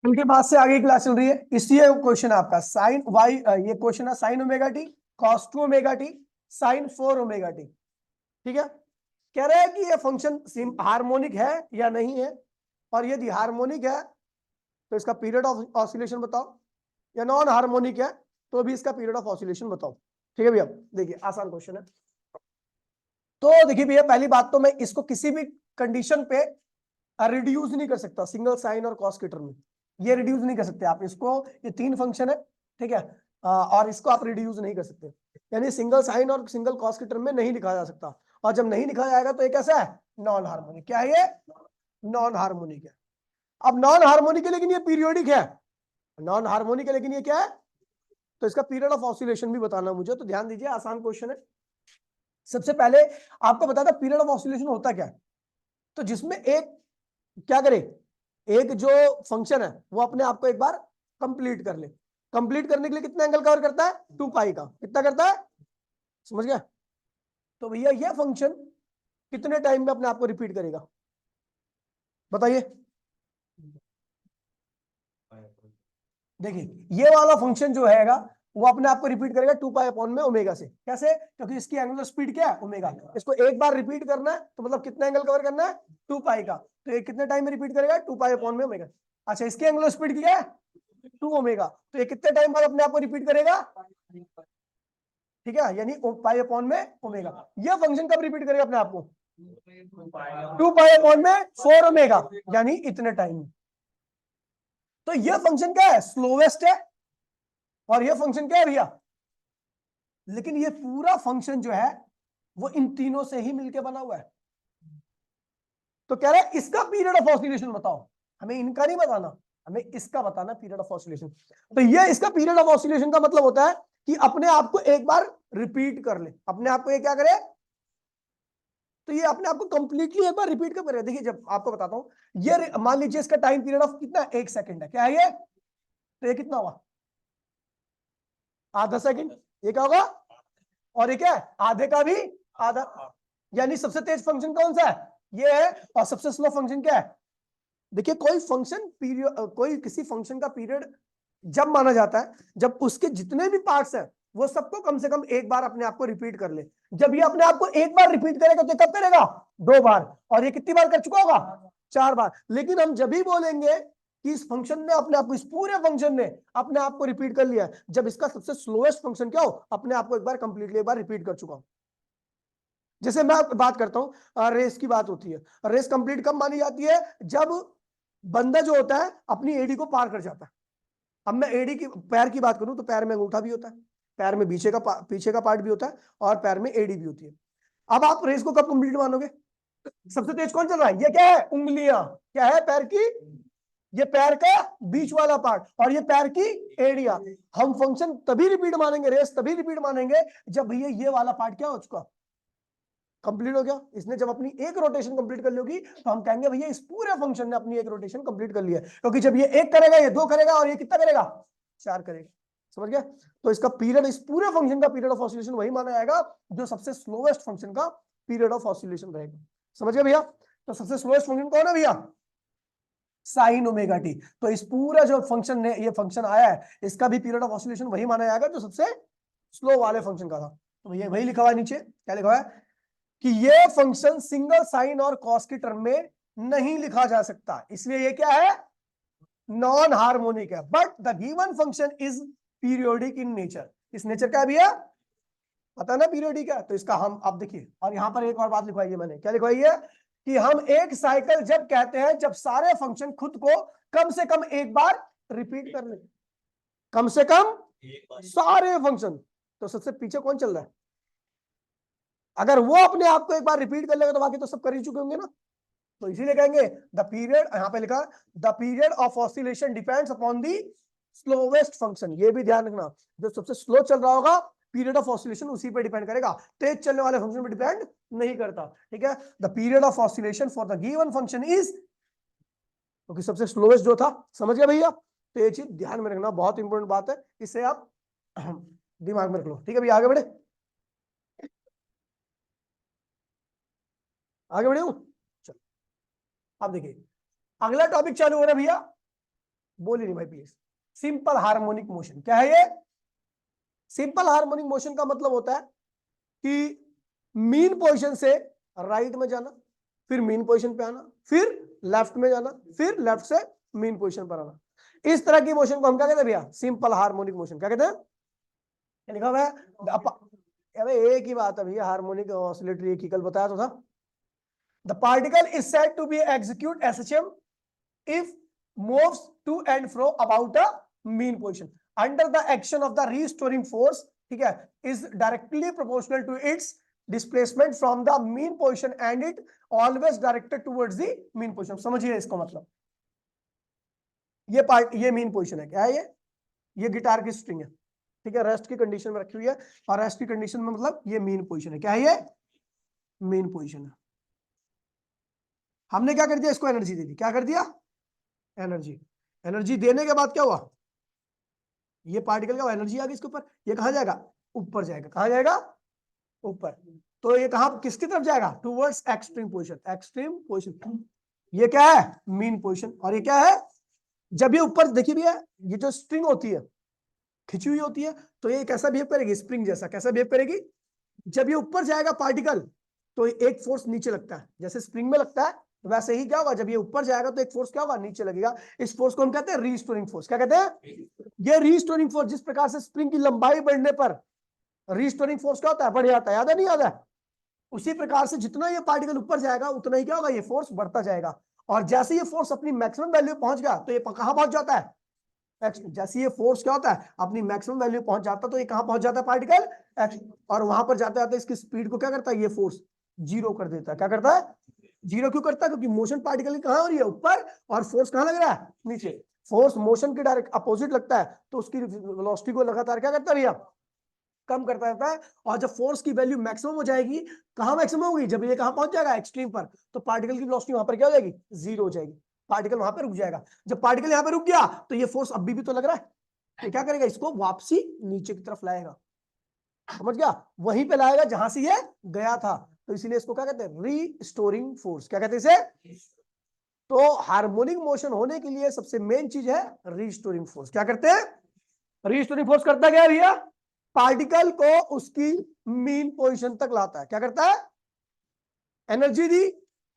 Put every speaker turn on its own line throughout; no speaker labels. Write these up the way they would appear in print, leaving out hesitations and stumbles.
उनके बाद से आगे क्लास चल रही है, इसलिए क्वेश्चन आपका साइन वाई, ये क्वेश्चन है sine omega t cos 2 omega t sine 4 omega t. ठीक है, कह रहा है कि ये फंक्शन हार्मोनिक है या नहीं है, और यदि हार्मोनिक है तो इसका पीरियड ऑफ ऑसिलेशन बताओ, या नॉन हार्मोनिक है तो भी इसका पीरियड ऑफ ऑसिलेशन बताओ। ठीक है भैया, देखिए आसान क्वेश्चन है। तो देखिए भैया, पहली बात तो मैं इसको किसी भी कंडीशन पे रिड्यूस नहीं कर सकता, सिंगल साइन और कॉस के टर्म में ये रिड्यूस नहीं कर सकते आप इसको। ये तीन फंक्शन है, ठीक है, और इसको आप रिड्यूस नहीं कर सकते, यानी सिंगल साइन और सिंगल कॉस के टर्म में नहीं लिखा जा सकता। और जब नहीं लिखा जाएगा तो ये कैसा है, नॉन हार्मोनिक। क्या है ये, नॉन हार्मोनिक है। अब नॉन हार्मोनिक है लेकिन ये पीरियोडिक है, नॉन हार्मोनिक है लेकिन ये क्या है, तो इसका पीरियड ऑफ ऑसिलेशन भी बताना मुझे। तो ध्यान दीजिए, आसान क्वेश्चन है। सबसे पहले आपको बता था पीरियड ऑफ ऑसिलेशन होता क्या है। तो जिसमें एक क्या करे, एक जो फंक्शन है वो अपने आप को एक बार कंप्लीट कर ले। कंप्लीट करने के लिए कितना एंगल कवर करता है, 2 पाई का। कितना करता है, समझ गया। तो भैया ये फंक्शन कितने टाइम में अपने आप को रिपीट करेगा, बताइए। देखिए ये वाला फंक्शन जो हैगा वो अपने आप को रिपीट करेगा 2 पाई अपॉन में ओमेगा से। कैसे, क्योंकि इसकी एंगुलर स्पीड क्या है, ओमेगा। इसको एक बार रिपीट करना है तो मतलब कितना एंगल कवर करना है, 2 पाई का। तो ये कितने टाइम में रिपीट करेगा, 2 पाई अपॉन में ओमेगा। अच्छा, इसकी एंगुलर स्पीड क्या है, 2 ओमेगा। तो ये कितने टाइम बाद अपने आप को रिपीट करेगा, ठीक है, यानी पाई अपॉन में ओमेगा। ये फंक्शन कब रिपीट करेगा अपने आप को, 2 पाई अपॉन में 4 ओमेगा, यानी इतने टाइम। तो ये फंक्शन क्या है, स्लोवेस्ट है, और ये फंक्शन क्या है भैया, लेकिन ये पूरा फंक्शन जो है वो इन तीनों से ही मिलके बना हुआ है। तो कह रहा है इसका पीरियड ऑफ ऑसिलेशन बताओ, हमें इनका नहीं बताना, हमें इसका बताना पीरियड ऑफ ऑसिलेशन। तो ये इसका पीरियड ऑफ ऑसिलेशन का मतलब होता है कि अपने आप को एक बार रिपीट कर ले, अपने आप को ये क्या करे, तो ये अपने आप को कंप्लीटली एक बार रिपीट कब करेगा। देखिए जब आपको बताता हूं, ये मान लीजिए इसका टाइम पीरियड ऑफ कितना, 1 सेकंड है, क्या है ये, तो ये कितना हुआ, आधा सेकंड। ये क्या होगा, और ये क्या है, आधे का भी आधा। यानी सबसे तेज फंक्शन कौन सा है, ये है, और सबसे स्लो फंक्शन क्या है। देखिए कोई फंक्शन पीरियड, कोई किसी फंक्शन का पीरियड जब माना जाता है जब उसके जितने भी पार्ट्स हैं वो सबको कम से कम एक बार अपने आप को रिपीट कर ले। जब ये अपने आप को एक बार रिपीट करेगा तो कब करेगा, 2 बार। और ये कितनी बार कर चुका होगा, 4 बार। लेकिन हम जब भी बोलेंगे कि इस फंक्शन ने अपने आप को, इस पूरे फंक्शन ने अपने आप को रिपीट कर लिया, जब इसका सबसे स्लोएस्ट फंक्शन क्या हो, अपने आप को एक बार कंप्लीटली एक बार रिपीट कर चुका हो। जैसे मैं बात करता हूं, रेस की बात होती है, रेस कंप्लीट कब मानी जाती है, जब बंदा जो होता है अपनी एडी को पार कर जाता है। अब मैं एडी की पैर की बात करूं तो पैर में अंगूठा भी होता है, पैर में पीछे का पार्ट भी होता है, और पैर में एडी भी होती है। अब आप रेस को कब कंप्लीट मानोगे, सबसे तेज कौन चल रहा है, ये क्या है, उंगलियां, क्या है, पैर की, ये पैर का बीच वाला पार्ट, और ये पैर की एड़िया। हम फंक्शन तभी रिपीट मानेंगे, रेस तभी रिपीट मानेंगे जब भैया ये वाला पार्ट क्या हो चुका, कंप्लीट हो गया। इसने जब अपनी एक रोटेशन कंप्लीट कर ली होगी तो हम कहेंगे भैया इस पूरे फंक्शन ने अपनी एक रोटेशन कंप्लीट कर लिया है। क्योंकि जब ये एक करेगा, ये 2 करेगा, और ये कितना करेगा, 4 करेगा। समझ गया। तो इसका पीरियड, इस पूरे फंक्शन का पीरियड ऑफ ऑसिलेशन वही माना जाएगा जो सबसे स्लोएस्ट फंक्शन का पीरियड ऑफ ऑसिलेशन रहेगा। समझ गया भैया। तो सबसे स्लोएस्ट फंक्शन कौन है भैया, साइन ओमेगा टी। तो इस पूरा जो फंक्शन ने, ये फंक्शन आया है, इसका भी पीरियड ऑफ ऑसिलेशन वही माना जाएगा जो सबसे स्लो वाले फंक्शन का था। तो ये वही लिखा हुआ है नीचे, क्या लिखा हुआ है कि ये फंक्शन सिंगल साइन और कॉस की टर्म में नहीं लिखा जा सकता, इसलिए ये क्या है, नॉन हार्मोनिक है। But the given function is periodic in nature. इस नेचर का भी है, पता ना पीरियोडिक है। तो इसका हम अब देखिए, और यहां पर एक और बात लिखवाई है मैंने, क्या लिखवाई है कि हम एक साइकिल जब कहते हैं जब सारे फंक्शन खुद को कम से कम एक बार रिपीट कर ले, कम से कम सारे फंक्शन। तो सबसे पीछे कौन चल रहा है, अगर वो अपने आप को एक बार रिपीट कर लेगा तो बाकी तो सब कर ही चुके होंगे ना। तो इसीलिए कहेंगे द पीरियड, यहां पे लिखा the period of oscillation depends upon the slowest function. ये भी ध्यान रखना, जो सबसे स्लो चल रहा होगा पीरियड ऑफ ऑसिलेशन उसी पे डिपेंड करेगा, तेज चलने वाले फंक्शन पे डिपेंड नहीं करता। ठीक है, the period of oscillation for the given function is, क्योंकि सबसे स्लोवेस्ट जो था, समझ गया भैया। तो ये चीज ध्यान में रखना, बहुत इंपॉर्टेंट बात है, इसे आप दिमाग में रख लो। ठीक है भैया, आगे बढ़े, आगे बढ़े हूं। चलो अब देखिए, अगला टॉपिक चालू हो रहा है भैया, बोलिए नहीं भाई प्लीज। सिंपल हार्मोनिक मोशन क्या है ये? सिंपल हार्मोनिक मोशन का मतलब होता है कि मीन पोजीशन से राइट में जाना, फिर मीन पोजीशन पे आना, फिर लेफ्ट में जाना, फिर लेफ्ट से मीन पोजीशन पर आना। इस तरह की मोशन को हम क्या कहते हैं भैया? Simple harmonic motion. क्या कहते हैं? लिखा हुआ है। अबे एक ही बात है भैया, हार्मोनिक ऑसिलेटरी एक ही कल बताया तो था। The particle is said to be execute SHM if moves to and fro about a mean position under the action of the restoring force, ठीक है, is directly proportional to its displacement from the mean position and it always directed towards the mean position। समझिए इसको मतलब, ये mean position है। क्या है ये गिटार की स्ट्रिंग है, ठीक है, रेस्ट की कंडीशन में रखी हुई है, और रेस्ट की कंडीशन में मतलब ये मीन पोजीशन है। क्या है ये? मीन पोजीशन है। हमने क्या कर दिया? इसको एनर्जी दे दी। क्या कर दिया? एनर्जी। एनर्जी देने के बाद क्या हुआ? ये पार्टिकल का एनर्जी आ गई इसके ऊपर, ये कहां जाएगा? ऊपर जाएगा। कहां जाएगा? ऊपर। तो ये कहां, किसकी तरफ जाएगा? Towards extreme position. Extreme position, ये क्या है? Mean position. और ये क्या है? जब ये ऊपर, देखिए भैया, ये जो स्ट्रिंग होती है खिंची हुई होती है, तो ये कैसा बिहेव करेगी? स्प्रिंग जैसा। कैसा बिहेव करेगी? जब ये ऊपर जाएगा पार्टिकल, तो एक फोर्स नीचे लगता है, जैसे स्प्रिंग में लगता है, वैसे ही क्या होगा? जब ये ऊपर जाएगा तो एक फोर्स क्या होगा? नीचे लगेगा। इस फोर्स को हम कहते हैं रीस्टोरिंग फोर्स। क्या कहते हैं? ये रीस्टोरिंग फोर्स, जिस प्रकार से स्प्रिंग की लंबाई बढ़ने पर रीस्टोरिंग फोर्स क्या होता है? बढ़ जाता है। याद है नहीं याद है? उसी प्रकार से जितना ये पार्टिकल ऊपर जाएगा उतना ही क्या होगा? ये फोर्स बढ़ता जाएगा। और जैसे ये फोर्स अपनी मैक्सिमम वैल्यू पहुंच गया तो ये कहां पहुंच जाता है? जैसे ये फोर्स क्या होता है? अपनी मैक्सिमम वैल्यू पहुंच जाता है, तो ये कहां पहुंच जाता है? Particle x. और वहां पर जाते जाते इसकी स्पीड को क्या करता है? ये फोर्स जीरो कर देता है। क्या करता है? जीरो क्यों करता है? क्योंकि मोशन पार्टिकल की कहां हो रही है? ऊपर, और फोर्स कहां लग रहा है? नीचे। फोर्स मोशन के डायरेक्ट अपोजिट लगता है, तो उसकी वेलोसिटी को लगातार क्या करता है भैया? कम करता रहता है। और जब फोर्स की वैल्यू मैक्सिमम हो जाएगी, कहां मैक्सिमम होगी? जब ये कहां पहुंच जाएगा? एक्सट्रीम पर, तो पार्टिकल की वेलोसिटी वहां पर क्या हो जाएगी? जीरो हो जाएगी। पार्टिकल वहां पर रुक जाएगा। जब पार्टिकल यहां पर रुक गया तो ये फोर्स अभी भी तो लग रहा है, ये क्या करेगा? इसको वापसी नीचे की तरफ लाएगा। समझ गया? वहीं पे लाएगा जहां से ये गया था। तो इसीलिए इसको क्या कहते हैं? Restoring force. क्या कहते हैं इसे? तो हार्मोनिक मोशन होने के लिए सबसे मेन चीज है रीस्टोरिंग फोर्स। क्या करते हैं? रीस्टोरिंग फोर्स करता क्या है भैया? पार्टिकल को उसकी मीन पोजीशन तक लाता है। क्या करता है? एनर्जी दी,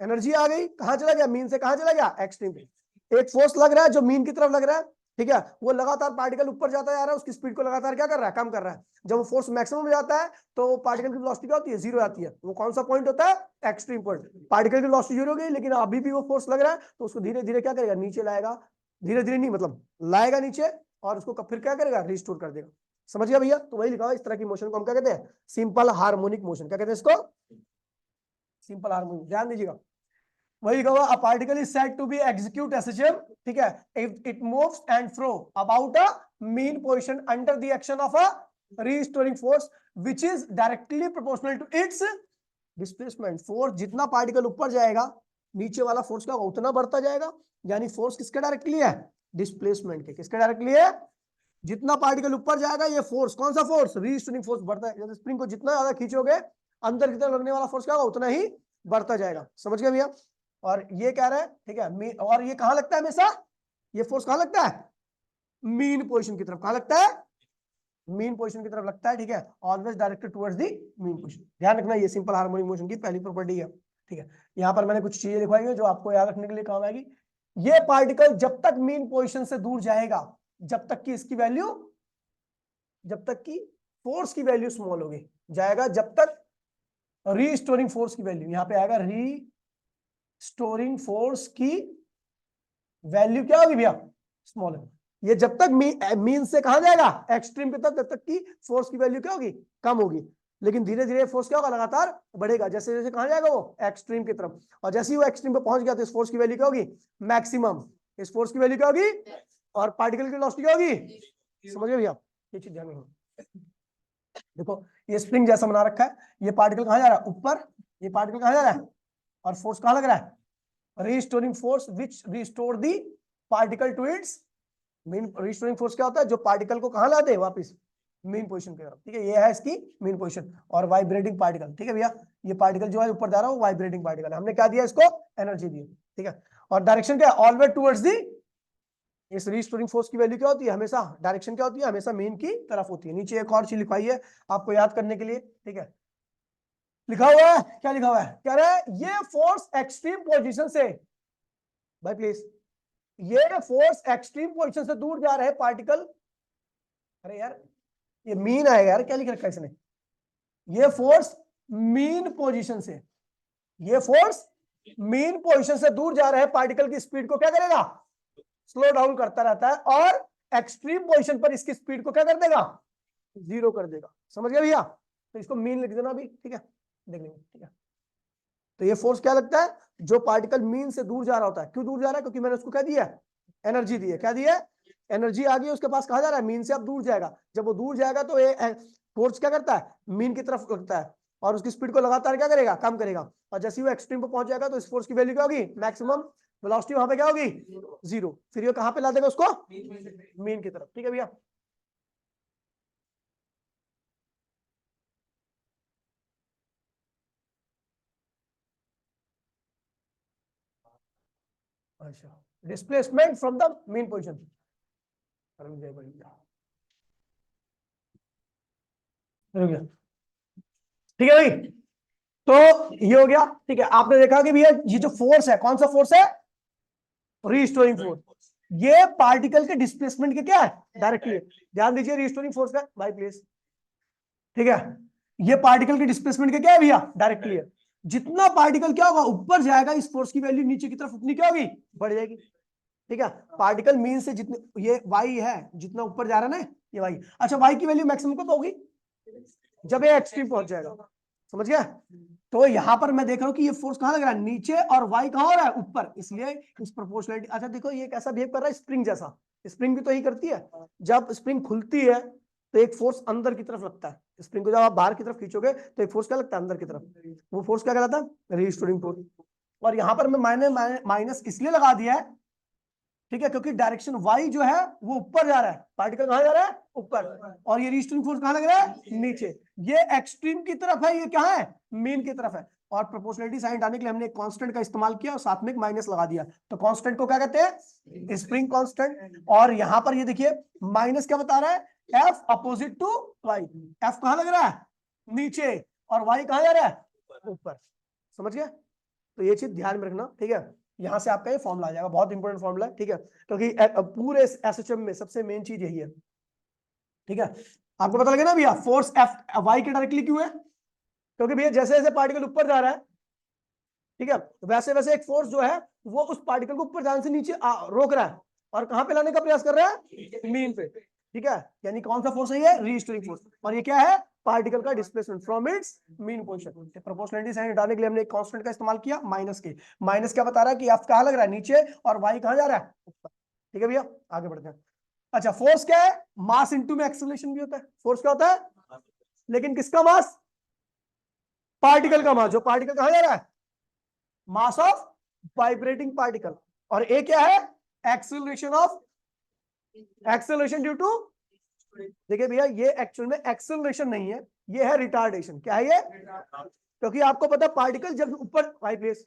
एनर्जी आ गई, कहां चला गया? मीन से कहां चला गया? एक्सट्रीम पे। एक फोर्स लग रहा है जो मीन की तरफ लग रहा है, ठीक है, वो लगातार पार्टिकल ऊपर जाता जा रहा है, उसकी स्पीड को लगातार क्या कर रहा है? कम कर रहा है। जब वो फोर्स मैक्सिमम में जाता है तो पार्टिकल की वेलोसिटी क्या होती है? जीरो आती है। वो कौन सा पॉइंट होता है? Extreme point. पार्टिकल की वेलोसिटी जीरो हो गई, लेकिन अभी भी वो फोर्स लग रहा है, तो उसको धीरे धीरे क्या करेगा? नीचे लाएगा। धीरे धीरे नहीं, मतलब लाएगा नीचे, और उसको फिर क्या करेगा? रिस्टोर कर देगा। समझ गया भैया? तो वही लिखा हुआ, इस तरह की मोशन को हम क्या कहते हैं? Simple harmonic motion. क्या कहते हैं इसको? Simple harmonic. ध्यान दीजिएगा, वही कहा, a particle is said to be execute SHM, ठीक है, if it moves and fro about a mean position under the action of a restoring force which is directly proportional to its displacement. Force जितना particle ऊपर जाएगा, नीचे वाला force का उतना बढ़ता जाएगा। यानी फोर्स किसके डायरेक्टली है? डिस्प्लेसमेंट के। किसके डायरेक्टली है? जितना पार्टिकल ऊपर जाएगा, ये फोर्स, कौन सा फोर्स? रीस्टोरिंग फोर्स बढ़ता है। स्प्रिंग को जितना ज्यादा खींचोगे, अंदर की तरफ लगने वाला फोर्स क्या होगा? उतना ही बढ़ता जाएगा। समझ गए भैया? और ये कह रहा है, ठीक है, और ये कहां लगता है हमेशा? ये फोर्स कहां लगता है? मीन पोजीशन की तरफ। कहां लगता है? मीन पोजीशन की तरफ लगता है, ठीक है, always directed towards the mean position. ध्यान रखना, ये सिंपल हार्मोनिक मोशन की पहली प्रॉपर्टी है, ठीक है। यहां पर मैंने कुछ चीजें लिखवाई है जो आपको याद रखने के लिए काम आएगी। ये पार्टिकल जब तक मीन पोजीशन से दूर जाएगा, जब तक कि इसकी वैल्यू, जब तक कि फोर्स की वैल्यू स्मॉल होगी, जाएगा, जब तक रीस्टोरिंग फोर्स की वैल्यू, यहां पे आएगा रीस्टोरिंग फोर्स की वैल्यू क्या होगी भैया? स्मॉल है। ये जब तक मीन से कहां जाएगा? एक्सट्रीम की तरफ, तब तक की फोर्स की वैल्यू क्या होगी? कम होगी। लेकिन धीरे धीरे फोर्स क्या होगा? लगातार बढ़ेगा, जैसे जैसे कहां जाएगा वो? एक्सट्रीम की तरफ। और जैसे ही वो एक्सट्रीम पे पहुंच गया तो इस फोर्स की वैल्यू क्या होगी? मैक्सिमम। इस फोर्स की वैल्यू क्या होगी? और पार्टिकल की वेलोसिटी क्या होगी? समझ गए भैया? ये चीज ध्यान रखो। देखो, ये स्प्रिंग जैसा बना रखा है, ये पार्टिकल कहां जा रहा है? ऊपर। ये पार्टिकल कहां जा रहा है? और फोर्स कहां लग रहा है? Restoring force which restore the particle to its mean. Restoring force क्या होता है? जो पार्टिकल को कहां ला दे? वापस मीन पोजीशन की तरफ, ठीक है। ये है इसकी मीन पोजीशन। और वाइब्रेटिंग पार्टिकल, ठीक है भैया, ये पार्टिकल जो है ऊपर जा रहा है वो वाइब्रेटिंग पार्टिकल है। हमने क्या दिया इसको? एनर्जी दी, ठीक है। और डायरेक्शन क्या है? ऑलवेज टुवर्ड्स दी इस रीस्टोरिंग फोर्स की वैल्यू क्या होती है, हमेशा डायरेक्शन क्या होती है, हमेशा मेन की तरफ होती है। नीचे एक और चीज लिखाई है आपको याद करने के लिए, ठीक है, लिखा हुआ है, क्या लिखा हुआ है, कह रहा है ये फोर्स एक्सट्रीम पोजीशन से, भाई प्लीज, ये फोर्स एक्सट्रीम पोजीशन से दूर जा रहे पार्टिकल, अरे यार ये मीन आएगा यार, क्या लिख रखा है इसने, ये फोर्स मीन पोजीशन से, ये फोर्स मीन पोजीशन से दूर जा रहे पार्टिकल की स्पीड को क्या करेगा, स्लो डाउन करता रहता है, और एक्सट्रीम पोजीशन पर इसकी स्पीड को क्या कर देगा, जीरो कर देगा। समझ गया भैया, तो इसको मीन लिख देना अभी, ठीक है, देख लेंगे, ठीक है। तो ये फोर्स क्या लगता है, जो पार्टिकल मीन से दूर जा रहा होता है, क्यों दूर जा रहा है, क्योंकि मैंने उसको क्या दिया, एनर्जी दी है, क्या दिया, एनर्जी आ गई उसके पास, कहा जा रहा है मीन से अब दूर जाएगा, जब वो दूर जाएगा तो ये फोर्स क्या करता है, मीन की तरफ लगता है, और उसकी स्पीड को लगातार क्या करेगा, कम करेगा, और जैसे ही वो एक्सट्रीम पर पहुंच जाएगा तो इस फोर्स की वैल्यू क्या होगी, मैक्सिमम वेलोसिटी वहां पे क्या होगी, जीरो, फिर ये कहां पे ला देगा उसको, मीन की तरफ, ठीक है भैया। अच्छा, displacement from the mean position, ठीक है भाई, तो ये हो गया, ठीक है। आपने देखा कि भैया ये जो फोर्स है, कौन सा फोर्स है, रीस्टोरिंग फोर्स, ये पार्टिकल के डिस्प्लेसमेंट के क्या है, डायरेक्टली, ध्यान दीजिए रीस्टोरिंग फोर्स का, भाई प्लीज, ठीक है, ये पार्टिकल के डिस्प्लेसमेंट के क्या है भैया, डायरेक्टली है, जितना पार्टिकल क्या होगा ऊपर जाएगा, इस फोर्स की वैल्यू नीचे की तरफ उतनी क्या होगी, बढ़ जाएगी, ठीक है। पार्टिकल मीन से जितने, ये वाई है, जितना ऊपर जा रहा है ना, ये वाई, अच्छा वाई की वैल्यू मैक्सिमम कब होगी, जब ये एक्सट्रीम पहुंच जाएगा, समझ गया। तो यहां पर मैं देख रहा हूं कि ये फोर्स कहां लग रहा है, नीचे, और वाई कहां हो रहा है, ऊपर, इसलिए इस प्रोपोर्शनलिटी, अच्छा देखो ये कैसा बिहेव कर रहा है, स्प्रिंग जैसा, स्प्रिंग भी तो यही करती है, जब स्प्रिंग खुलती है तो एक फोर्स अंदर की तरफ लगता है, स्प्रिंग को जब आप बाहर की तरफ खींचोगे तो एक फोर्स क्या लगता है, अंदर की तरफ, वो फोर्स क्या कहलाता है, रीस्टोरिंग फोर्स। और यहां पर मैं माइनस इसलिए लगा दिया है, ठीक है, क्योंकि डायरेक्शन वाई जो है वो ऊपर जा रहा है, पार्टिकल कहां जा रहा है, ऊपर, और ये रीस्टोरिंग फोर्स कहां लग रहा है, नीचे, ये एक्सट्रीम की तरफ है, ये क्या है, मीन की तरफ है, और प्रोपोर्शनलिटी साइन डालने के लिए हमने एक कांस्टेंट का इस्तेमाल किया और साथ में एक माइनस लगा दिया, तो कांस्टेंट को क्या कहते हैं, स्प्रिंग कांस्टेंट, और यहां पर ये देखिए माइनस क्या बता रहा है, F opposite to y, F कहां लग रहा है, नीचे, और वाई कहां जा रहा है, ऊपर, समझ गया। तो ये चीज ध्यान में रखना, ठीक है, यहां से आपका ये फॉर्मूला आ जाएगा, बहुत इंपॉर्टेंट फॉर्मूला है, ठीक है, क्योंकि पूरे एसएचएम में सबसे मेन चीज यही है, ठीक है। आपको पता लगे ना भैया, फोर्स एफ वाई के डायरेक्टली क्यों है, क्योंकि भैया जैसे जैसे पार्टिकल ऊपर जा रहा है, ठीक है, वैसे वैसे एक फोर्स जो है वो उस पार्टिकल को ऊपर जाने से नीचे रोक रहा है, और कहां पे लाने का प्रयास कर रहा है, मीन पे, ठीक है, यानी कौन सा फोर्स है ये, रीस्टोरिंग फोर्स, और ये क्या है, पार्टिकल का displacement from its mean position. Proportionality sign हटाने के लिए हमने एक कांस्टेंट का इस्तेमाल किया, माइनस के, माइनस क्या बता रहा है कि एफ कहां लग रहा है, नीचे, और वाई कहां जा रहा है, ऊपर, ठीक है भैया, आगे बढ़ते हैं। अच्छा, फोर्स क्या है, मास इनटू में एक्सेलरेशन भी होता है, फोर्स क्या होता है, लेकिन किसका मास, पार्टिकल का मास, जो पार्टिकल कहां जा रहा है, मास ऑफ वाइब्रेटिंग पार्टिकल, और ए क्या है, acceleration of, acceleration due to, देखिए भैया ये एक्चुअल में एक्सेलरेशन नहीं है, ये है रिटार्डेशन, क्या है ये, क्योंकि आपको पता है पार्टिकल जब ऊपर, भाई प्लीज,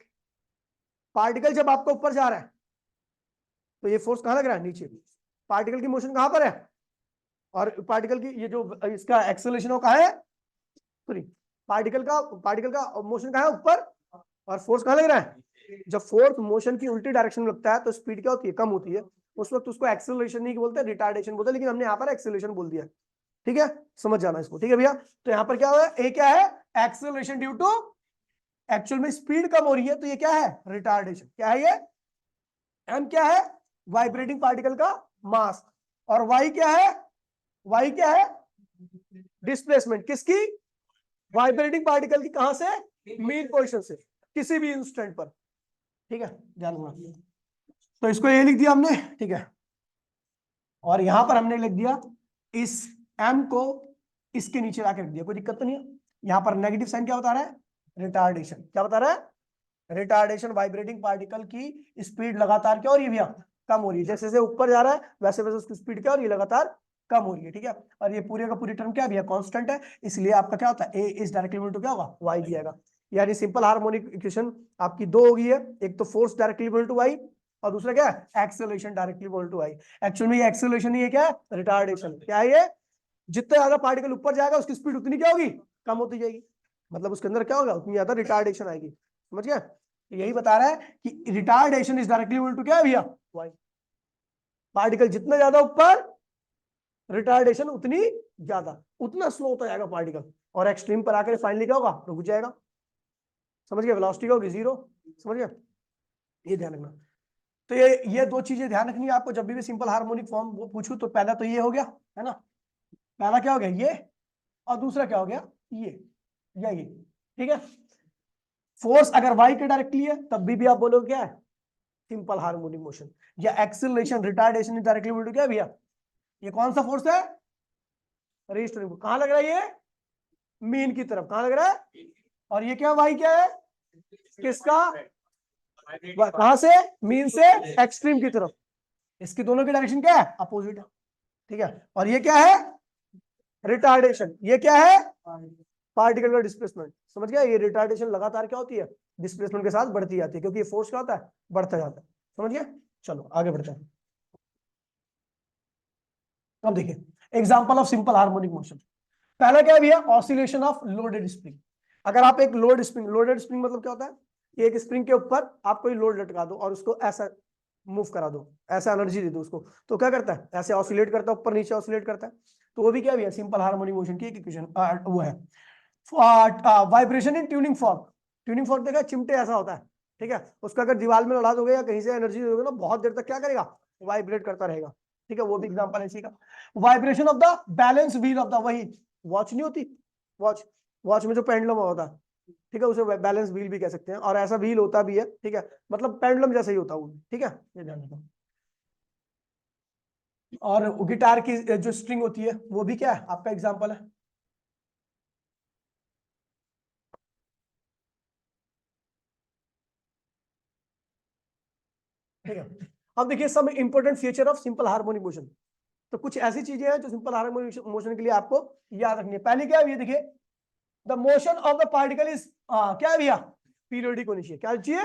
पार्टिकल जब आपको ऊपर जा रहा है तो ये फोर्स कहां लग रहा है, नीचे, पार्टिकल की मोशन कहां पर है, और पार्टिकल की ये जो इसका एक्सेलरेशन हो कहां है, सॉरी, पार्टिकल का मोशन कहां है, ऊपर, और फोर्स कहां लग रहा है, जब फोर्स मोशन की उल्टी डायरेक्शन में लगता है तो स्पीड क्या होती है, कम होती है, उस वक्त उसको एक्सेलरेशन नहीं बोलते, रिटार्डेशन बोलते हैं, लेकिन हमने यहाँ पर एक्सेलरेशन बोल दिया, ठीक है, समझ जाना इसको, ठीक है भैया। तो यहाँ पर क्या हुआ, ए क्या है, एक्सेलरेशन ड्यू टू, एक्चुअल में स्पीड कम हो रही है, तो ये क्या है, रिटार्डेशन, क्या है ये, एम क्या है, वाइब्रेटिंग पार्टिकल का मास, और वाई क्या है, वाई क्या है, डिस्प्लेसमेंट किसकी, वाइब्रेटिंग पार्टिकल की, कहां से, मीन पोजीशन से, किसी भी इंस्टेंट पर, ठीक है, ध्यान रखना। तो इसको ये लिख दिया हमने, ठीक है, और यहां पर हमने लिख दिया इस m को इसके नीचे लाके रख दिया, कोई दिक्कत तो नहीं है। यहां पर नेगेटिव साइन क्या बता रहा है, रिटार्डेशन, क्या बता रहा है, रिटार्डेशन, वाइब्रेटिंग पार्टिकल की स्पीड लगातार क्या हो रही है भैया, कम हो रही है, जैसे जैसे ऊपर जा रहा है वैसे वैसे उसकी स्पीड क्या हो रही है, लगातार कम हो रही है, ठीक है। और ये पूरे का पूरी टर्म क्या भैया, कांस्टेंट है, इसलिए आपका क्या होता है, ए इज डायरेक्टली इक्वल टू क्या होगा, y दिया जाएगा, यानी सिंपल हार्मोनिक इक्वेशन आपकी दो होगी है, एक तो force directly equal to y, और दूसरा क्या है acceleration directly equal to I. Actually ये एक्सेलरेशन ही है क्या रिटार्डेशन। क्या है ये, जितना ज्यादा पार्टिकल ऊपर जाएगा उसकी स्पीड उतनी क्या होगी कम होती जाएगी, मतलब उसके अंदर क्या होगा उतनी ज्यादा रिटार्डेशन आएगी। समझ गया, यही बता रहा है कि retardation is directly equal to क्या है भैया वाई। पार्टिकल जितना ज्यादा ऊपर रिटार्डेशन उतनी ज्यादा, उतना स्लो होता जाएगा पार्टिकल और एक्सट्रीम पर आकर फाइनली क्या होगा रुक जाएगा। समझ गया, वेलोसिटी होगी जीरो। समझ गया, ये ध्यान रखना। तो ये दो चीजें ध्यान रखनी है आपको जब भी सिंपल हार्मोनिक फॉर्म वो पूछूं तो पहला तो ये हो गया है ना, पहला क्या हो गया ये, और दूसरा क्या हो गया ये या ये। ठीक है, फोर्स अगर वाई के डायरेक्टली है तब भी आप बोलोगे क्या है सिंपल हार्मोनिक मोशन, या acceleration retardation is directly equal to क्या भैया, ये कौन सा फोर्स है रेजिस्टेंस, कहां लग रहा है ये मीन की तरफ, कहां लग रहा है, और ये क्या वाई क्या है किसका, कहां से मीन से एक्सट्रीम की तरफ, इसकी दोनों की डायरेक्शन क्या है अपोजिट है। ठीक है, और ये क्या है रिटार्डेशन, ये क्या है पार्टिकल का डिस्प्लेसमेंट। समझ गया, ये रिटार्डेशन लगातार क्या होती है डिस्प्लेसमेंट के साथ बढ़ती जाती है, क्योंकि ये फोर्स क्या होता है बढ़ता जाता है। समझ गया, चलो आगे बढ़ते हैं। अब देखिए example of simple harmonic motion. पहला क्या है भैया ऑसिलेशन ऑफ लोडेड स्प्रिंग। अगर आप एक लोडेड स्प्रिंग मतलब क्या होता है, एक स्प्रिंग के ऊपर आप कोई लोड लटका दो और उसको ऐसा मूव करा दो, ऐसा एनर्जी दे दो उसको, तो क्या करता है ऐसे ऑसिलेट करता है, ऊपर नीचे ऑसिलेट करता है। तो वो भी क्या भैया सिंपल हार्मोनिक मोशन की एक इक्वेशन वो है। Vibration in tuning fork. Tuning fork देखा चिमटे ऐसा होता है, ठीक है, उसका अगर दीवार में लड़ा दोगे या कहीं से एनर्जी दोगे ना बहुत देर तक क्या करेगा वाइब्रेट करता रहेगा। ठीक है, वो भी एग्जांपल है इसी का। Vibration of the balance wheel of the, वही वॉच नहीं होती, वॉच वॉच में जो पेंडुलम होता है, ठीक है, उसे बैलेंस व्हील भी कह सकते हैं, और ऐसा व्हील होता भी है। ठीक है, मतलब पेंडुलम जैसा ही होता है वो। ठीक है, ये ध्यान रखना। और गिटार की जो स्ट्रिंग होती है वो भी क्या है आपका एग्जांपल है। ठीक है, अब देखिए सब important feature of simple harmonic motion. तो कुछ ऐसी चीजें हैं जो सिंपल हार्मोनिक मोशन के लिए आपको याद रखनी है। पहले क्या है ये देखिए, the motion of the particle is क्या है भैया पीरियोडिक होनी चाहिए। क्या चाहिए,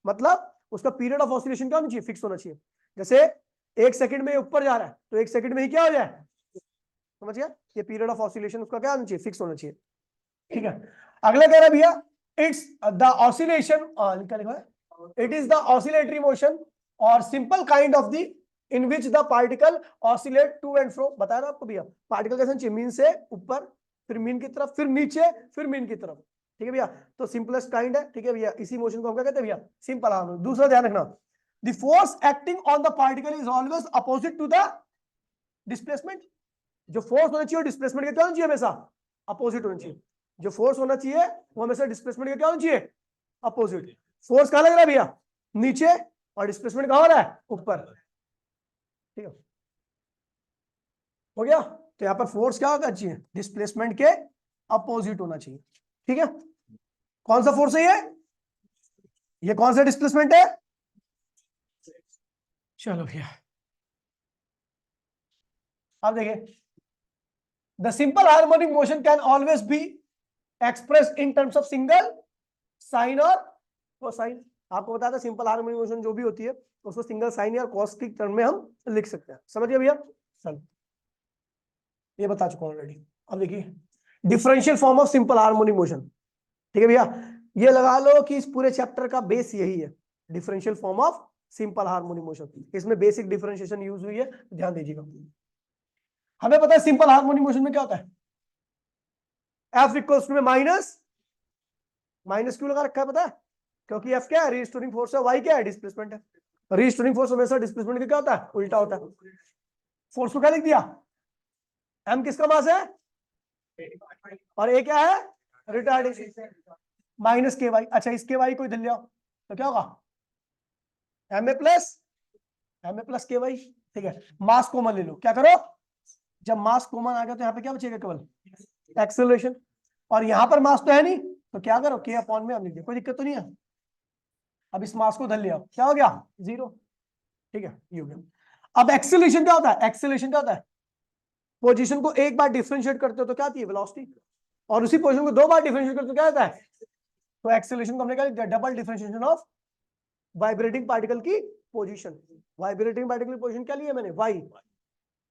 मतलब उसका पीरियड ऑफ ऑसिलेशन क्या होना चाहिए फिक्स होना चाहिए। जैसे 1 सेकंड में ऊपर जा रहा है तो 1 सेकंड में ही क्या हो जाए, समझ गया, ये पीरियड ऑफ ऑसिलेशन उसका क्या होना चाहिए फिक्स होना चाहिए। ठीक है, अगला कह रहा है भैया इट्स द ऑसिलेशन, लिखा है it is the oscillatory motion और simple kind of the in which the particle oscillate to and fro. बताया ना आपको भैया पार्टिकल कैसे चाहिए, मीन से ऊपर, फिर मीन की तरफ, फिर नीचे, फिर मीन की तरफ। ठीक है भैया, तो सिंपलेस्ट काइंड है। ठीक है भैया, इसी मोशन को हम क्या कहते हैं भैया सिंपल हार्मोनिक। दूसरा ध्यान रखना, the force acting on the particle is always opposite to the displacement. जो फोर्स होना चाहिए डिस्प्लेसमेंट के क्या होना चाहिए हमेशा अपोजिट होना चाहिए। जो फोर्स होना चाहिए वो हमेशा डिस्प्लेसमेंट के क्या होना चाहिए अपोजिट। फोर्स कहां लग रहा है भैया नीचे, और डिस्प्लेसमेंट कहां हो रहा है ऊपर। ठीक है, हो गया। तो यहां पर फोर्स क्या होना चाहिए डिस्प्लेसमेंट के अपोजिट होना चाहिए। ठीक है, कौन सा फोर्स है ये कौन सा डिस्प्लेसमेंट है। चलो भैया अब देखिए, the simple harmonic motion can always be express in terms of single sine और कोसाइन। आपको बताया था सिंपल हार्मोनिक मोशन जो भी होती है उसको सिंगल साइन या कॉस की टर्म में हम लिख सकते हैं। समझ गए भैया, चलो ये बता चुका हूं ऑलरेडी। अब देखिए differential form of simple harmonic motion. ठीक है भैया, ये लगा लो कि इस पूरे चैप्टर का बेस यही है, differential form of simple harmonic motion. इसमें बेसिक डिफरेंशिएशन यूज हुई है, ध्यान दीजिएगा। हमें पता है सिंपल हार्मोनिक मोशन में क्या होता है, एफ इक्वल्स टू में माइनस, माइनस क्यों लगा रखा है पता है, क्योंकि एफ क्या है रीस्टोरिंग फोर्स है, वाई क्या है डिस्प्लेसमेंट है। रीस्टोरिंग फोर्स हमेशा डिस्प्लेसमेंट का क्या होता है उल्टा होता है। फोर्स को क्या लिख दिया, एम किसका मास है और ए क्या है रिटार्डेशन, माइनस के वाई। अच्छा इस के वाई को इधर ले आओ तो क्या होगा एम ए प्लस के वाई। ठीक है, मास कॉमन ले लो, क्या करो जब मास कॉमन आ गया तो यहाँ पे क्या बचेगा केवल एक्सेलरेशन, और यहाँ पर मास तो है नहीं तो क्या करो के अपॉन में हम लिख दिया, कोई दिक्कत तो नहीं है। अब इस मास को उधर ले आओ, क्या हो गया जीरो। ठीक है, ये हो गया। अब एक्सेलरेशन क्या होता है, एक्सेलरेशन क्या होता है पोजीशन को एक बार डिफरेंशिएट करते हो तो क्या आती है वेलोसिटी, और उसी पोजीशन को दो बार डिफरेंशिएट करते हो क्या आता है, तो एक्सेलरेशन को हमने क्या लिख दिया double differentiation of vibrating particle की पोजीशन, वाइब्रेटिंग पार्टिकल की पोजीशन क्या ली है मैंने, वाई,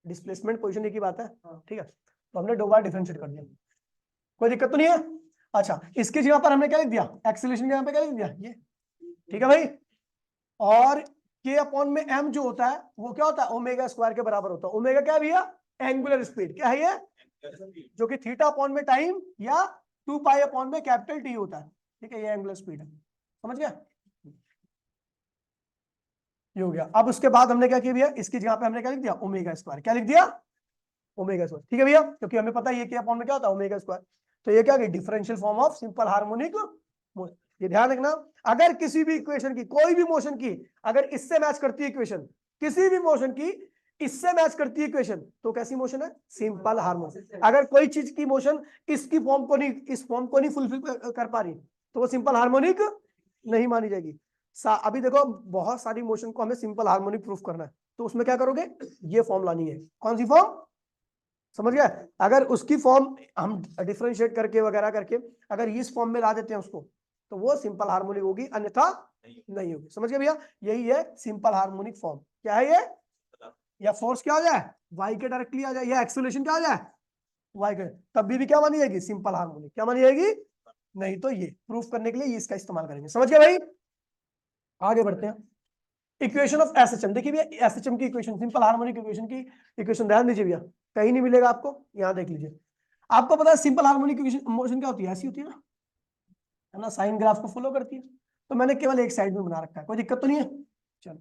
डिस्प्लेसमेंट पोजीशन एक ही बात है, ठीक है। तो हमने दो बार डिफरेंशिएट कर दिया, कोई दिक्कत तो नहीं है। अच्छा, इसकी जगह पर हमने क्या लिख दिया, एक्सेलरेशन के यहाँ पे क्या लिख दिया, ये, ठीक है भाई। और के अपॉन में एम जो होता है वो क्या होता है, ओमेगा स्क्वायर के बराबर होता है। ओमेगा क्या है भैया, एंगुलर स्पीड, क्या है ये, जो कि थीटा अपॉन में टाइम या 2 पाई अपॉन में कैपिटल टी होता है, ठीक है, ये एंगुलर स्पीड है, समझ गया, ये हो गया। अब उसके बाद हमने क्या किया भैया, इसकी जगह पे हमने क्या लिख दिया, ओमेगा स्क्वायर, क्या लिख दिया, ओमेगा स्क्वायर, ठीक है भैया, क्योंकि हमें पता है ये के अपॉन में क्या होता है, ओमेगा स्क्वायर। तो ये क्या, differential form of simple harmonic motion. ये ध्यान रखना, अगर किसी भी इक्वेशन की, कोई भी मोशन की अगर इससे मैच करती है इक्वेशन, किसी भी मोशन की इससे मैच करती है इक्वेशन, तो कैसी मोशन है, सिंपल हार्मोनिक। अगर कोई चीज की मोशन इसकी फॉर्म को नहीं, इस फॉर्म को नहीं फुलफिल कर पा रही, तो वो सिंपल हार्मोनिक नहीं मानी जाएगी। अभी देखो बहुत सारी मोशन को हमें सिंपल हार्मोनिक प्रूफ करना है, तो उसमें क्या करोगे, ये फॉर्म लानी है, कौन सी फॉर्म, समझ गया। अगर उसकी फॉर्म हम डिफरेंशिएट करके वगैरह करके अगर इस फॉर्म में ला देते हैं उसको, तो वो सिंपल हार्मोनिक होगी, अन्यथा नहीं होगी, समझ गए भैया। यही है सिंपल हार्मोनिक फॉर्म, क्या है ये, या फोर्स क्या हो जाए, वाई के डायरेक्टली आ जाए, या एक्सेलरेशन क्या हो जाए, वाई के, तब भी क्या मानी जाएगी, सिंपल हार्मोनिक, क्या मानी जाएगी, नहीं तो ये प्रूफ करने के लिए इसका इस्तेमाल करेंगे, समझ गए भाई। आगे बढ़ते हैं, इक्वेशन ऑफ एसएचएम, देखिए भैया एसएचएम की इक्वेशन, सिंपल हार्मोनिक इक्वेशन की इक्वेशन ध्यान दीजिए भैया, कहीं नहीं मिलेगा आपको, यहां देख लीजिए। आपको पता है सिंपल हार्मोनिक मोशन क्या होती है, ऐसी होती है ना, साइन ग्राफ को फॉलो करती है। तो मैंने केवल एक साइड में बना रखा है, कोई दिक्कत तो नहीं है। चलो,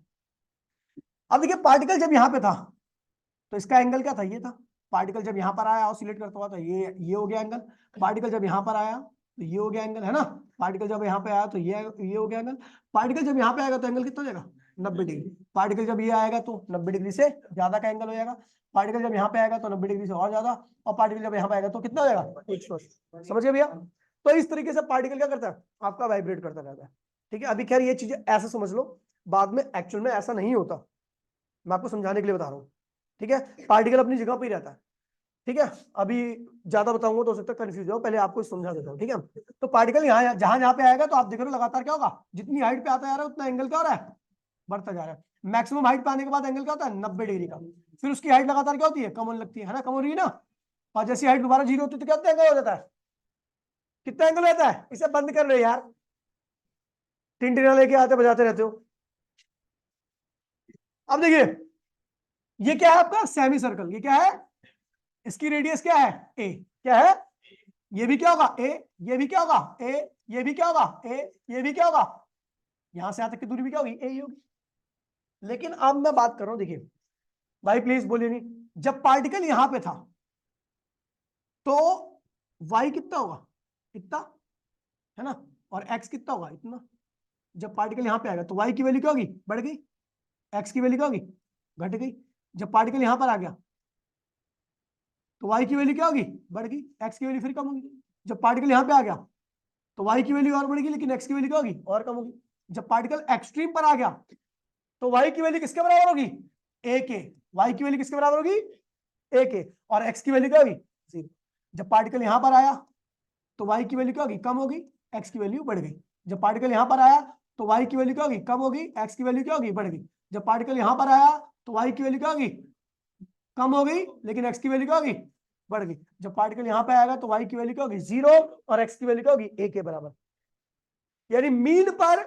अब देखिए पार्टिकल जब यहाँ पे था तो इसका एंगल क्या था, ये था। पार्टिकल जब यहाँ पर आया ऑसिलेट करता हुआ तो ये हो गया एंगल। पार्टिकल जब यहाँ पर आया तो ये हो गया एंगल, है ना। पार्टिकल जब यहाँ पे आया तो ये हो गया एंगल। पार्टिकल जब यहाँ पे आएगा तो एंगल कितना हो जाएगा, 90 डिग्री। पार्टिकल जब ये आएगा तो 90 डिग्री से ज्यादा का एंगल हो जाएगा। पार्टिकल जब यहाँ पे आएगा तो 90 डिग्री से और ज्यादा, और पार्टिकल जब यहाँ पे आएगा तो कितना हो जाएगा, 180। समझ गए भैया। तो इस तरीके से पार्टिकल क्या करता है, आपका वाइब्रेट करता रहता है, ठीक है। अभी खैर ये चीजें ऐसे समझ लो, बाद में एक्चुअल में ऐसा नहीं होता, मैं आपको समझाने के लिए बता रहा हूँ, ठीक है। पार्टिकल अपनी जगह पे ही रहता है, ठीक है। अभी ज्यादा बताऊंगा तो हो सकता है कंफ्यूज हो, पहले आपको समझा देता हूँ, ठीक है। तो पार्टिकल यहाँ जहां जहां पे आएगा तो आप देख रहे हो लगातार क्या होगा, जितनी हाइट पे आता जा रहा है उतना एंगल क्या हो रहा है, बढ़ता जा रहा है। मैक्सिमम हाइट पे आने के बाद एंगल क्या होता है, 90 डिग्री का। फिर उसकी हाइट लगातार क्या होती है, कम होने लगती है ना, कम हो रही है ना। और जैसी हाइट दोबारा 0 होती है तो क्या एंगल हो जाता है, कितना एंगल रहता है। इसे बंद कर रहे हो यार, टिंटिना लेके आते बजाते रहते हो। अब देखिए ये क्या है आपका सेमी सर्कल, ये क्या है, इसकी रेडियस क्या है, ए, क्या है, ये भी क्या होगा ए, ये भी क्या होगा ए, ये भी क्या होगा ए, ये भी क्या होगा, यहां से यहां तक की दूरी भी क्या होगी, ए ही होगी। लेकिन अब मैं बात कर रहा हूं, देखिए भाई प्लीज बोलिए नहीं, जब पार्टिकल यहां पे था तो y कितना होगा, इतना, है ना, और x कितना होगा, इतना। जब पार्टिकल यहां पे आएगा तो y की वैल्यू क्या होगी, बढ़ गई, x की वैल्यू क्या होगी, घट गई। जब पार्टिकल यहां पर आ गया तो y की वैल्यू क्या होगी, बढ़ गई, x की वैल्यू फिर कम होगी। जब पार्टिकल यहां पे आ गया तो y की वैल्यू और बढ़ेगी, लेकिन x की वैल्यू क्या होगी, और कम होगी। जब पार्टिकल एक्सट्रीम पर आ गया तो y की वैल्यू किसके बराबर होगी, a के। y की वैल्यू किसके बराबर होगी, a के, और x की वैल्यू क्या होगी, 0। जब पार्टिकल यहां पर आया तो y की वैल्यू क्या होगी, कम होगी, x की वैल्यू बढ़ गई। जब पार्टिकल यहां पर आया तो y की वैल्यू क्या होगी, कम होगी, x की वैल्यू क्या होगी, बढ़ गई। जब पार्टिकल यहां पर आया तो y की वैल्यू क्या होगी, कम हो गई, लेकिन x की वैल्यू क्या होगी, बढ़ गई। जब पार्टिकल यहां पे आएगा तो y की वैल्यू क्या होगी, 0, और x की वैल्यू क्या होगी, a के बराबर। यानी मीन पर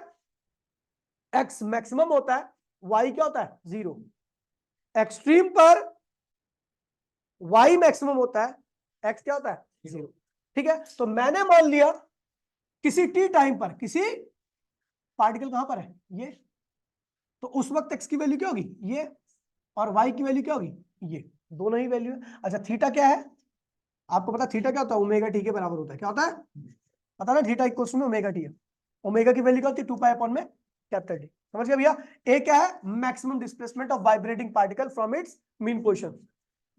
x मैक्सिमम होता है, y क्या होता है, 0। एक्सट्रीम पर y मैक्सिमम होता है, x क्या होता है, 0। ठीक है। तो मैंने मान लिया किसी t टाइम पर, किसी पार्टिकल कहां पर है, ये, तो उस वक्त x की वैल्यू क्या होगी, ये, और y की वैल्यू क्या होगी, ये, दोनों ही वैल्यू है। अच्छा थीटा क्या है, आपको पता थीटा क्या होता है, ओमेगा टी के बराबर होता है। क्या होता है, पता ना, थीटा इक्वल्स में ओमेगा टी है। ओमेगा की वैल्यू क्या होती है, 2 पाई अपॉन में कैपिटल टी। समझ गए भैया। ए क्या है, maximum displacement of vibrating particle from its mean position.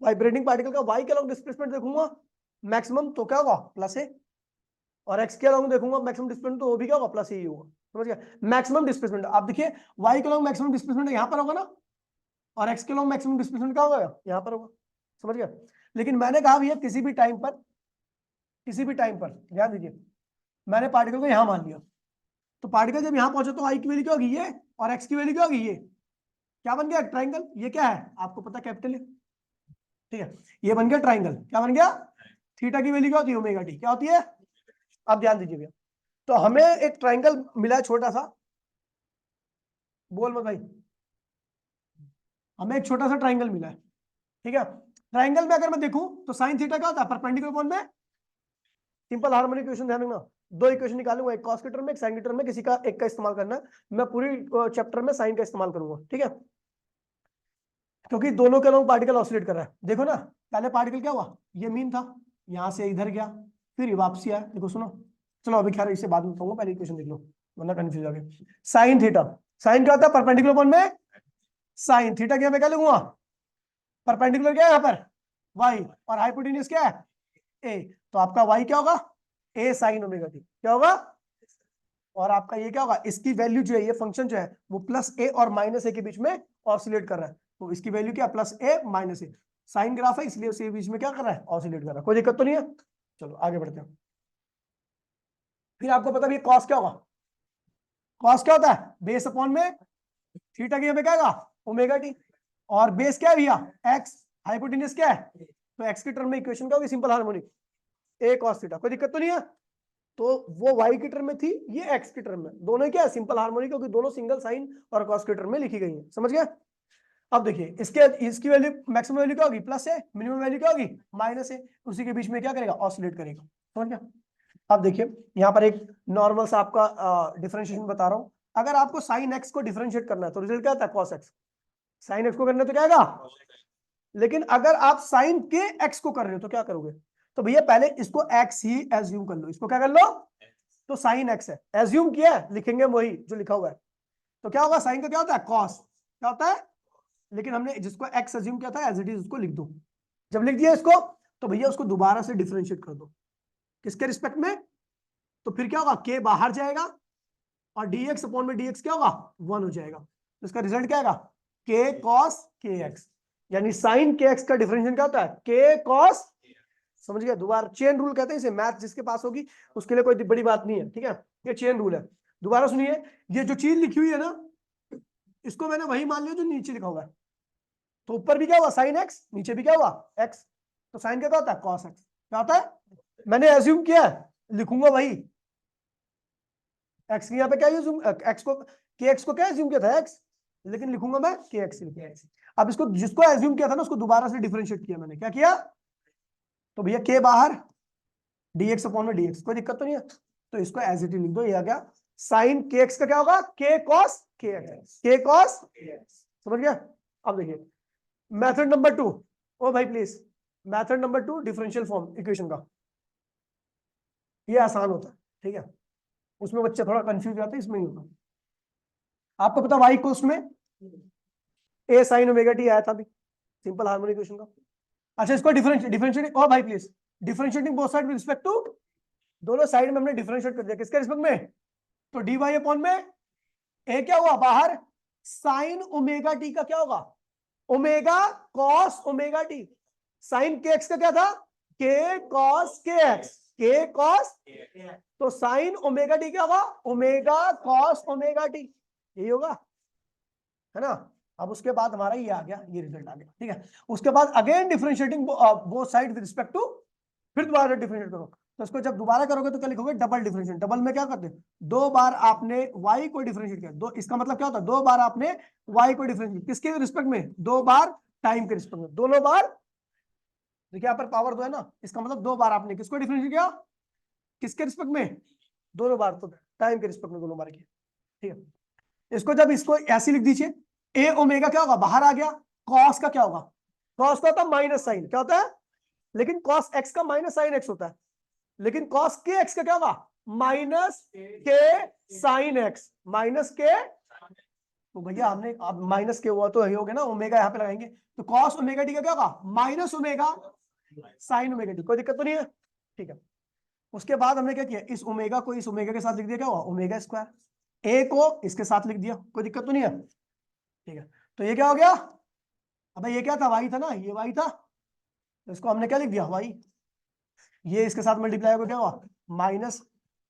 Vibrating particle का y के अलॉन्ग डिस्प्लेसमेंट देखूंगा मैक्सिमम तो क्या होगा, प्लस ए, और x के अलॉन्ग देखूंगा मैक्सिमम डिस्प्लेसमेंट तो वो भी क्या होगा, प्लस ए ही होगा। समझ गया, मैक्सिमम डिस्प्लेसमेंट। आप देखिए y के अलॉन्ग मैक्सिमम डिस्प्लेसमेंट यहां पर होगा ना, और x के अलॉन्ग मैक्सिमम डिस्प्लेसमेंट क्या होगा, यहां पर होगा। समझ गया। लेकिन मैंने कहा भैया किसी भी टाइम पर, किसी भी टाइम पर ध्यान दीजिए, मैंने पार्टिकल को यहां मान लिया, तो पार्टिकल जब यहां पहुंचे तो y की वैल्यू क्या होगी, ये, और x की वैल्यू क्या होगी, ये। क्या बन गया ट्राइंगल, ये क्या है आपको पता, कैपिटल है, ठीक है, ये बन गया ट्राइंगल, क्या बन गया, थीटा की वैल्यू क्या होती है ओमेगा टी, क्या होती है, आप ध्यान दीजिए भैया। तो हमें एक ट्राइंगल मिला है छोटा सा, बोल मत भाई, हमें एक छोटा सा ट्राइंगल मिला है, ठीक है। ट्राइंगल में अगर मैं देखूं तो साइन थीटा क्या होता है, परपेंडिकुलर अपॉन में सिंपल हार्मोनिक इक्वेशन, ध्यान रखना, दो इक्वेशन निकालूंगा, एक कॉस के टर्म में एक साइन के टर्म में, किसी का एक का इस्तेमाल करना है, मैं पूरी चैप्टर में साइन का इस्तेमाल करूंगा, ठीक है, क्योंकि दोनों के लोग पार्टिकल ऑसिलेट कर रहा है। देखो ना, पहले पार्टिकल क्या हुआ, ये मीन था, यहां से इधर गया, फिर वापसी आया, देखो सुनो, चलो अभी खैर इसे बाद में बताऊंगा, पहले इक्वेशन देख लो वरना कंफ्यूज हो गए। साइन थीटा, साइन क्या होता है, परपेंडिकुलर अपॉन में साइन, थीटा क्या मैं क्या लिखूंगा, परपेंडिकुलर क्या है यहाँ पर वाई, और हाइपोटेन्यूज क्या है ए, तो आपका वाई क्या होगा, ए साइन ओमेगा टी, क्या होगा, और आपका ये क्या होगा, इसकी वैल्यू जो है, ये फंक्शन जो है वो प्लस ए और माइनस ए के बीच में ऑसिलेट कर रहा है, तो इसकी वैल्यू क्या, प्लस ए माइनस ए, साइन ग्राफ है इसलिए उसके बीच में क्या कर रहा है, ऑसिलेट कर रहा है, कोई दिक्कत तो नहीं है। चलो आगे बढ़ते हैं। फिर आपको पता भी कॉस क्या होगा, कॉस क्या होता है, बेस अपॉन में थीटा की यहाँ पे क्या आएगा, ओमेगा टी, और बेस क्या है भैया, एक्स, हाइपोटेन्यूज क्या है, तो एक्स की टर्म में इक्वेशन क्या होगी, सिंपल हार्मोनिक ए कॉस थीटा, कोई दिक्कत तो नहीं है। तो वो वाई की टर्म में थी, ये एक्स की टर्म में, दोनों क्या है सिंपल हार्मोनिक, क्योंकि दोनों सिंगल साइन और कॉस की टर्म में लिखी गई है, समझ गए। अब देखिए इसके, इसकी वैल्यू मैक्सिमम वैल्यू क्या होगी, प्लस है, मिनिमम वैल्यू क्या होगी, माइनस है, उसी के बीच में क्या करेगा, ऑसिलेट करेगा, समझ गया। अब देखिए यहाँ पर एक नॉर्मल सा आपका डिफरेंशिएशन बता रहा हूं, अगर आपको साइन एक्स को डिफरेंशिएट करना है तो रिजल्ट क्या आता है, कॉस एक्स, साइन एक्स को करना है तो क्या आएगा, लेकिन अगर आप साइन के एक्स को कर रहे हो तो क्या करोगे, तो भैया पहले इसको एक्स ही एज्यूम कर लो, इसको क्या कर लो, तो साइन एक्स है, एज्यूम किया है, लिखेंगे वही जो लिखा हुआ है, तो क्या होगा, साइन का क्या होता है, कॉस, क्या होता है, लेकिन हमने जिसको एक्स एज्यूम किया था एज इट इज उसको लिख दो, जब लिख दिया इसको तो भैया उसको दोबारा से डिफरेंशिएट कर दो, किसके रिस्पेक्ट में, तो फिर क्या होगा, के बाहर जाएगा और dx अपॉन में dx क्या होगा, 1 हो जाएगा, तो इसका रिजल्ट क्या आएगा, k cos kx, यानी साइन kx का डिफरेंशिएशन क्या होता है, k cos, समझ गया, दोबारा चेन रूल कहते हैं इसे, मैथ जिसके पास होगी उसके लिए कोई बड़ी बात नहीं है, ठीक है, ये चेन रूल है। दोबारा सुनिए, ये जो चीज लिखी हुई है ना, इसको मैंने वही मान लिया जो नीचे लिखा हुआ है, तो ऊपर भी क्या हुआ साइन एक्स, नीचे भी क्या हुआ एक्स, तो साइन क्या होता है, कॉस एक्स, क्या होता है, मैंने एज्यूम किया है, लिखूंगा वही, एक्स यहाँ पे क्या एज्यूम, एक्स को, के एक्स को क्या एज्यूम किया था एक्स, लेकिन लिखूंगा मैं के एक्स लिखूंगा। अब इसको जिसको एज्यूम किया था ना उसको दोबारा से डिफरेंशिएट किया मैंने, क्या किया, तो भैया के बाहर dx अपॉन में dx, कोई दिक्कत तो नहीं है, तो इसको एज इट इज लिख दो, ये आ गया साइन के एक्स का क्या होगा, के कॉस के एक्स, के कॉस, समझ गया। अब देखिए मेथड नंबर 2, ओ भाई please, method number 2 differential form equation का, ये आसान होता है, ठीक है, उसमें बच्चे थोड़ा कंफ्यूज जाते हैं, इसमें नहीं होता। आपको पता वाई कोस्ट में ए साइन ओमेगा टी आया था अभी, सिंपल हार्मोनिक इक्वेशन का। अच्छा इसको डिफरेंशिएटिंग, ओ भाई please, differentiating both side with respect to, दोनों साइड में हमने डिफरेंशिएट कर दिया, किसके रिस्पेक्ट में, तो डी वाई अपॉन में ए क्या हुआ बाहर, साइन ओमेगा टी का क्या होगा, omega cos omega t, sine के एक्स का क्या था, के कॉस के एक्स, के कॉस, तो साइन ओमेगा टी क्या होगा, ओमेगा कॉस ओमेगा टी, यही होगा, है ना। अब उसके बाद हमारा ये आ गया, ये रिजल्ट आ गया, ठीक है। उसके बाद again differentiating both side with respect to, फिर दोबारा डिफरेंशिएट करो, तो इसको जब दोबारा करोगे तो क्या लिखोगे, डबल डिफरेंशिएट, डबल में क्या करते हैं, दो बार आपने y को डिफरेंशिएट किया, दो, इसका मतलब क्या होता है, दो बार आपने y को डिफरेंशिएट, किसके रिस्पेक्ट में, दो बार टाइम के रिस्पेक्ट में, दोनों बार, देखिए यहाँ पर पावर 2 है ना, इसका मतलब दो बार आपने किसको डिफरेंशिएट किया, किसके रिस्पेक्ट में, दोनों बार, तो टाइम के रिस्पेक्ट में दोनों बार किया, ठीक है। इसको जब इसको ऐसे लिख दीजिए, ए ओमेगा क्या होगा, बाहर आ गया, कॉस का क्या होगा, कॉस का होता है माइनस साइन, क्या होता है, लेकिन कॉस एक्स का माइनस साइन एक्स होता है, लेकिन कॉस के एक्स का क्या होगा, माइनस के साइन एक्स, माइनस के, तो भैया हमने अब माइनस के हुआ तो यही हो गया ना, ओमेगा यहाँ पे लगाएंगे, तो कॉस ओमेगा टी का क्या होगा, minus omega sine omega T, कोई दिक्कत तो नहीं है, ठीक है। उसके बाद हमने क्या किया, इस ओमेगा को इस ओमेगा के साथ लिख दिया, क्या हुआ, ओमेगा स्क्वायर, ए को इसके साथ लिख दिया, कोई दिक्कत तो नहीं है, ठीक है। तो ये क्या हो गया, अब ये क्या था, वाई था ना, ये वाई था, तो इसको हमने क्या लिख दिया, वाई, ये इसके साथ मल्टीप्लाई होकर क्या हुआ, माइनस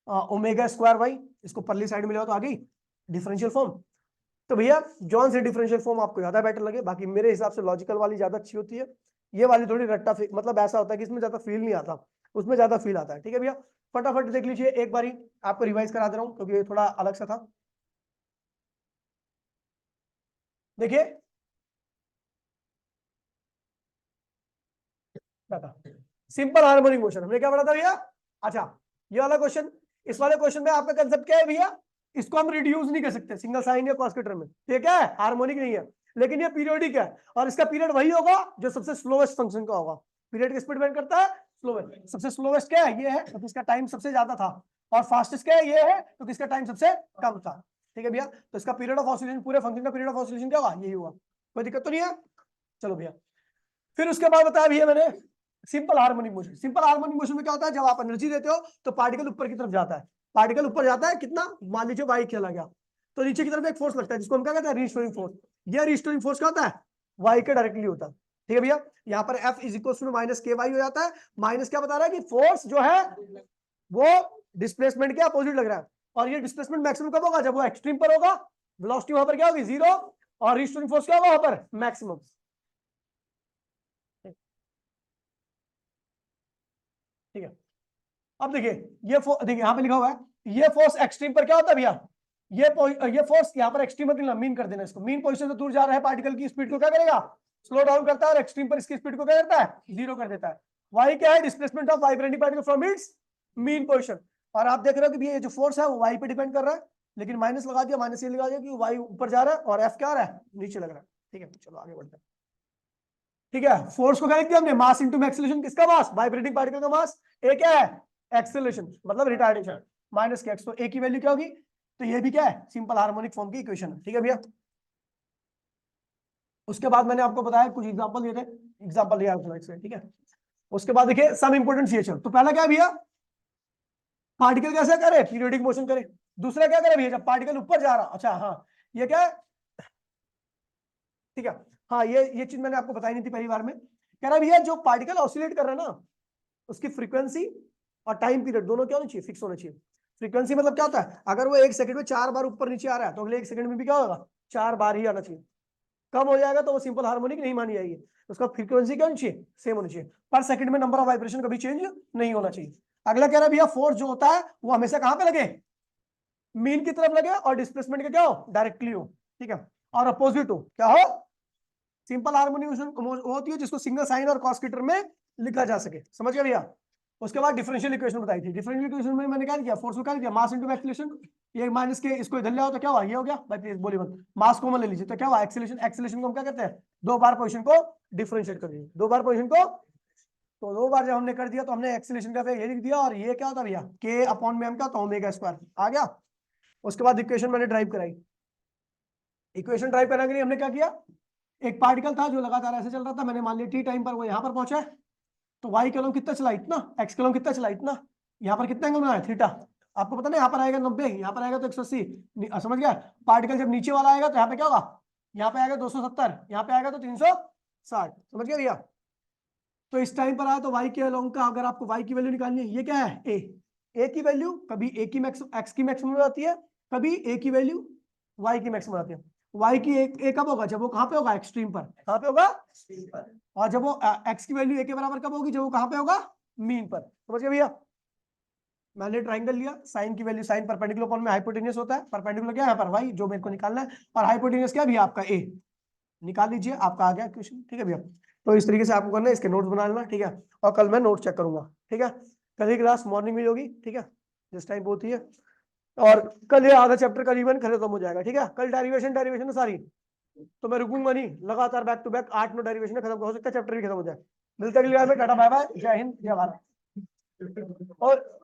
ओमेगा स्क्वायर वाई, इसको परली साइड में ले तो आ गई डिफरेंशियल फॉर्म, तो भैया जॉन से डिफरेंशियल फॉर्म आपको ज्यादा बेटर लगे, बाकी मेरे हिसाब से लॉजिकल वाली ज्यादा अच्छी होती है। ये वाली थोड़ी रट्टा मतलब ऐसा होता है कि इसमें ज्यादा फील नहीं आता, उसमें ज्यादा फील आता है। ठीक है भैया, फटाफट देख लीजिए एक बारी, आपको रिवाइज करा दे रहा हूँ क्योंकि ये थोड़ा अलग सा था। देखिए सिंपल हार्मोनिक मोशन हमने क्या पढ़ा था भैया। अच्छा ये वाला क्वेश्चन, इस वाले क्वेश्चन में आपका कंसेप्ट क्या है भैया, इसको हम रिड्यूस नहीं कर सकते सिंगल साइन या कॉस के टर्म में, ठीक है, हार्मोनिक नहीं है, लेकिन ये पीरियोडिक है और इसका पीरियड वही होगा जो सबसे स्लोवेस्ट फंक्शन का होगा। पीरियड की स्पीड डिपेंड करता है स्लोवेस्ट, सबसे स्लोवेस्ट क्या है, ये है क्योंकि इसका टाइम सबसे ज्यादा था, और फास्टेस्ट क्या है, ये है क्योंकि इसका टाइम सबसे कम था। ठीक है भैया, तो इसका पीरियड ऑफ ऑसिलेशन, पूरे फंक्शन का पीरियड ऑफ ऑसिलेशन क्या होगा, यही होगा। कोई दिक्कत तो नहीं है। चलो भैया, फिर उसके बाद बताया भैया मैंने simple harmonic motion. Simple harmonic motion में क्या होता है, जब आप एनर्जी देते हो तो पार्टिकल ऊपर की तरफ जाता है, पार्टिकल ऊपर जाता है कितना, मान लीजिए वाई खेला गया, तो नीचे की तरफ एक फोर्स लगता है जिसको हम क्या कहते हैं, रिस्टोरिंग फोर्स। यह रिस्टोरिंग फोर्स क्या होता है, वाई के डायरेक्टली होता है। ठीक है भैया, यहाँ पर F is equal to minus k y हो जाता है। माइनस क्या बता रहा है कि फोर्स जो है वो डिस्प्लेसमेंट के अपोजिट लग रहा है, और ये डिस्प्लेसमेंट मैक्सिमम कब होगा, जब वो एक्सट्रीम पर होगा, वेलोसिटी वहां पर क्या होगी, जीरो, और रिस्टोरिंग फोर्स क्या होगा वहां पर, मैक्सिमम। ठीक है, अब देखिए ये देखिए यहाँ पे लिखा हुआ है, ये फोर्स एक्सट्रीम पर क्या होता है भैया, ये फोर्स यहाँ पर एक्सट्रीम पर मीन कर देना इसको, मीन पोजीशन से दूर जा रहा है पार्टिकल की स्पीड को क्या करेगा, स्लो डाउन करता है, और एक्सट्रीम पर इसकी स्पीड को क्या करता है, जीरो कर देता है। वाई क्या है, displacement of vibrating particle from its mean position. और आप देख रहे हो कि ये जो फोर्स है वो वाई पे डिपेंड कर रहा है, लेकिन माइनस लगा दिया, माइनस ये लगा दिया कि वाई ऊपर जा रहा है और एफ क्या आ रहा है, नीचे लग रहा है। ठीक है, चलो आगे बढ़ते हैं। ठीक है, फोर्स को क्या लिख दिया हमने, मास इंटू एक्सेलरेशन, किसका मास, वाइब्रेटिंग पार्टिकल का मास। ए क्या है, एक्सेलरेशन मतलब रिटार्डेशन, माइनस के एक्स, तो ए की वैल्यू क्या होगी, तो ये भी क्या है, सिंपल हार्मोनिक फॉर्म की इक्वेशन है। ठीक है भैया, उसके बाद मैंने आपको बताया कुछ एग्जांपल दिए थे, एग्जांपल दिया आपको, ठीक है। उसके बाद देखिए सम इंपोर्टेंट फीचर, तो पहला क्या है भैया, पार्टिकल कैसे करे, पीरियोडिक मोशन करे। दूसरा क्या करे भैया, जब पार्टिकल ऊपर जा रहा, अच्छा हाँ ये क्या है, ठीक है, हाँ ये चीज मैंने आपको बताई नहीं थी पहली बार में, कह रहा भैया जो पार्टिकल ऑसिलेट कर रहा है ना, उसकी फ्रीक्वेंसी और टाइम पीरियड दोनों क्या होनी चाहिए, फिक्स होना चाहिए। फ्रीक्वेंसी मतलब क्या होता है, अगर वो एक सेकंड में 4 बार ऊपर नीचे आ रहा है तो अगले एक सेकंड में भी क्या होगा, 4 बार ही आना चाहिए। कम हो जाएगा तो वो सिंपल हार्मोनिक नहीं मानी जाएगी, उसका फ्रीक्वेंसी क्या होनी चाहिए, सेम होनी चाहिए। पर सेकंड में नंबर ऑफ वाइब्रेशन कभी चेंज नहीं होना चाहिए। अगला कह रहा है भैया फोर्स जो होता है वो हमेशा कहां पे लगे, मीन की तरफ लगे, और डिस्प्लेसमेंट का क्या हो, डायरेक्टली हो। ठीक है, और अपोजिट हो, क्या हो, सिंपल हार्मोनिक मोशन होती है जिसको सिंगल साइन और कॉस के टर्म में लिखा जा सके। समझ गया भैया। उसके बाद डिफरेंशियल इक्वेशन बताई थी, डिफरेंशियल इक्वेशन में मैंने क्या किया, फोर्स को क्या किया, मास इनटू एक्सीलरेशन, ये माइनस के इसको इधर ले आओ तो क्या हुआ, ये हो गया भाई, प्लीज बोली मत, मास कॉमन ले लीजिए तो क्या हुआ, एक्सीलरेशन। एक्सीलरेशन को हम क्या कहते हैं, 2 बार पोजीशन को डिफरेंशिएट कर दीजिए, 2 बार पोजीशन को, तो 2 बार जब हमने कर दिया तो हमने एक्सीलरेशन का ये लिख दिया, और ये क्या होता भैया, के अपॉन में हम क्या होता, ओमेगा स्क्वायर आ गया। उसके बाद इक्वेशन मैंने ड्राइव कराई, इक्वेशन ड्राइव करने के लिए हमने क्या किया, एक पार्टिकल था जो लगातार ऐसे चल रहा था, मैंने मान लिया टी टाइम पर वो यहाँ पर पहुंचा है, तो वाई कलम कितना चला, इतना, एक्स कलम कितना चला, इतना, यहाँ पर कितना एंगल बनाया, थीटा। आपको पता नहीं, यहाँ पर आएगा 90, यहाँ पर आएगा तो 180, समझ गया। पार्टिकल जब नीचे वाला आएगा तो यहाँ पे क्या होगा, यहाँ पे आएगा 270, यहाँ पे आएगा तो 360, समझ गया भैया। तो इस टाइम पर आया तो वाई के अलोंग का अगर आपको वाई की वैल्यू निकालनी है, ये क्या है, ए की वैल्यू कभी ए की मैक्सिमम, एक्स की मैक्सिमम हो जाती है, कभी ए की वैल्यू वाई की मैक्सिमम आती है। वाई की ए कब होगा, जब वो कहाँ पे होगा, एक्सट्रीम पर, कहाँ पे होगा, पर। और जब वो एक्स की वैल्यू ए के बराबर कब होगी, जब वो कहाँ पे होगा, मीन पर। समझ गए भैया। मैंने ट्राइंगल लिया, साइन की वैल्यू, साइन परपेंडिकुलर अपॉन में हाइपोटेन्यूस होता है, परपेंडिकुलर क्या है पर वाई, जो मेरे को निकालना है, और हाइपोटेन्यूस क्या है भैया, आपका ए, निकाल लीजिए, आपका आ गया क्वेश्चन। ठीक है भैया, तो इस तरीके से आपको करना है, इसके नोट्स बना लेना, ठीक है, और कल मैं नोट चेक करूंगा। ठीक है, कल की क्लास मॉर्निंग में होगी, ठीक है, जिस टाइम होती है, और कल ये आधा चैप्टर करीबन खत्म हो जाएगा। ठीक है, कल डेरिवेशन डेरिवेशन सारी, तो मैं रुकूंगा नहीं, लगातार बैक टू बैक 8-9 डेरिवेशन खत्म, हो सकता है चैप्टर भी खत्म हो जाए। मिलते अगली बार में, टाटा बाय बाय, जय हिंद जय भारत। और